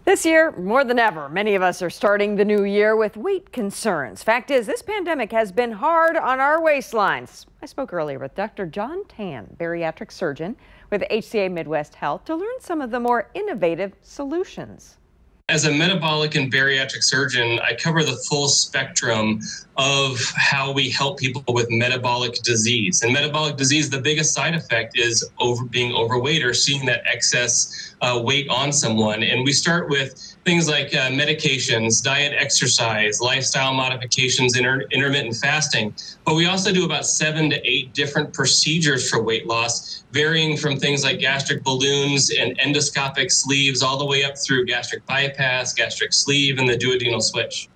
This year, more than ever, many of us are starting the new year with weight concerns. Fact is, this pandemic has been hard on our waistlines. I spoke earlier with Dr. John Tan, bariatric surgeon with HCA Midwest Health, to learn some of the more innovative solutions. As a metabolic and bariatric surgeon, I cover the full spectrum of how we help people with metabolic disease. And metabolic disease, the biggest side effect is being overweight or seeing that excess weight on someone. And we start with things like medications, diet, exercise, lifestyle modifications, intermittent fasting. But we also do about 7 to 8 different procedures for weight loss, varying from things like gastric balloons and endoscopic sleeves all the way up through gastric bypass, gastric sleeve, and the duodenal switch.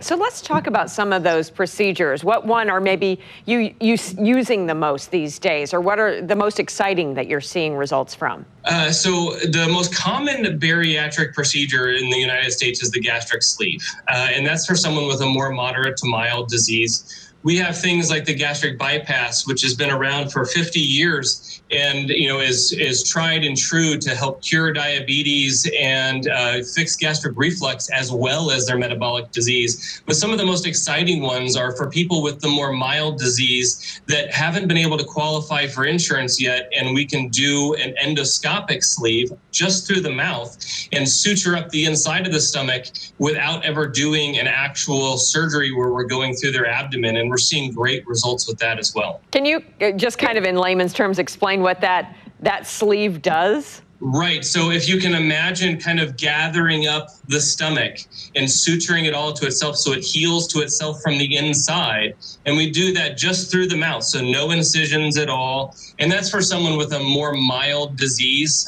So let's talk about some of those procedures. What one are maybe you using the most these days, or what are the most exciting that you're seeing results from? So the most common bariatric procedure in the United States is the gastric sleeve, and that's for someone with a more moderate to mild disease. We have things like the gastric bypass, which has been around for 50 years and is tried and true to help cure diabetes and fix gastric reflux as well as their metabolic disease. But some of the most exciting ones are for people with the more mild disease that haven't been able to qualify for insurance yet, and we can do an endoscopic sleeve just through the mouth and suture up the inside of the stomach without ever doing an actual surgery where we're going through their abdomen. And we're seeing great results with that as well. Can you just kind of in layman's terms explain what that sleeve does? Right. So if you can imagine kind of gathering up the stomach and suturing it all to itself so it heals to itself from the inside. And we do that just through the mouth. So no incisions at all. And that's for someone with a more mild disease,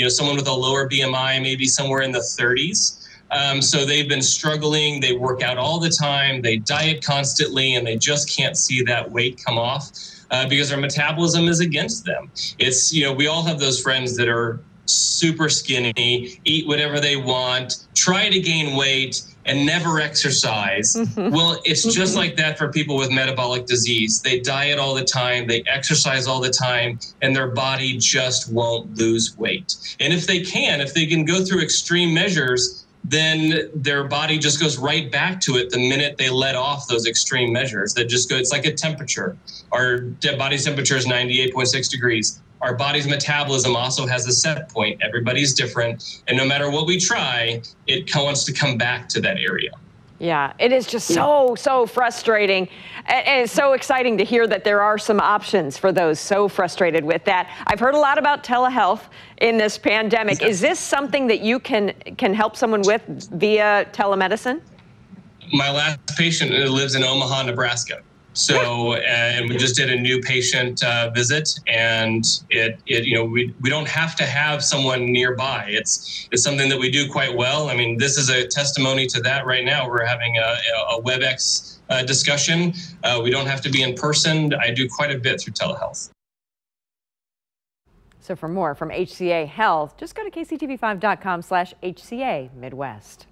someone with a lower BMI, maybe somewhere in the 30s. So they've been struggling, they work out all the time, they diet constantly, and they just can't see that weight come off because their metabolism is against them. It's, we all have those friends that are super skinny, eat whatever they want, try to gain weight, and never exercise. Well, it's just like that for people with metabolic disease. They diet all the time, they exercise all the time, and their body just won't lose weight. And if they can go through extreme measures, then their body just goes right back to it the minute they let off those extreme measures. It's like a temperature. Our body's temperature is 98.6 degrees. Our body's metabolism also has a set point. Everybody's different. And no matter what we try, it wants to come back to that area. Yeah, it is just so frustrating. And it's so exciting to hear that there are some options for those so frustrated with that. I've heard a lot about telehealth in this pandemic. Is this something that you can help someone with via telemedicine? My last patient lives in Omaha, Nebraska. So, and we just did a new patient visit, and we don't have to have someone nearby. It's something that we do quite well. I mean, this is a testimony to that right now. We're having a WebEx discussion. We don't have to be in person. I do quite a bit through telehealth. So for more from HCA Health, just go to kctv5.com/HCA Midwest.